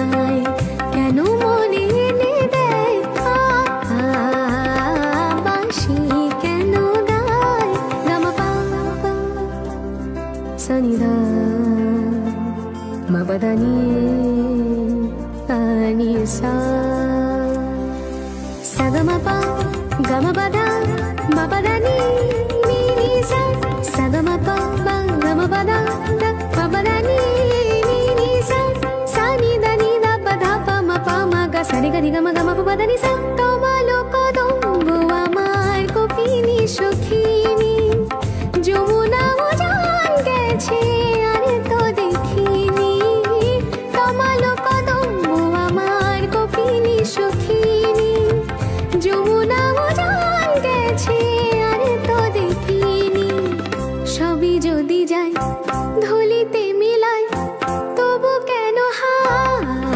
বেদনায় কেন মনে এনে দেয় বাঁশি কেন গায় গামা পা সনিধা মবদানি আনি সা সগমপা গমপদা মপদানি নি সা সগমপা গমপদা মপদানি নি সা সানি দানি দা পধা পম পম গ সনি গনি গম গম পদানি সা তোমালো কদম্বু আমার কপিনি সখিনী যমুনা উজান গেছে আর তো দেখিনি তোমালো কদম্বু আমার কপিনি সখিনী যমুনা উজান গেছে আর তো দেখিনি সবই যদি যাই ধুলিতে মিলাই তবু কেন হায়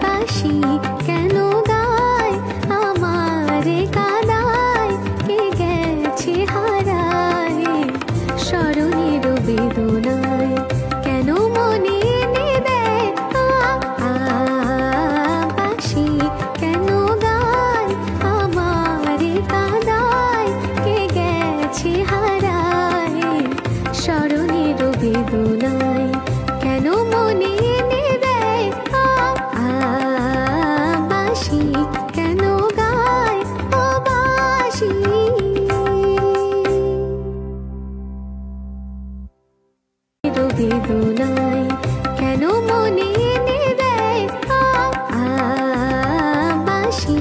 বাঁশি কেন গায় আমারে কাদায় কে গেছে হারায় স্মরণের বেদনায় কেন মনে এনে দেয় বাঁশি কেন গায় আমারে কাদায় কে গেছে হারায় স্মরণের বেদনায় কেন মনে এনে দেয় বাঁশি কেন গায় ও বাঁশি বেদনায় কেন মনে এনে দেয় বাঁশি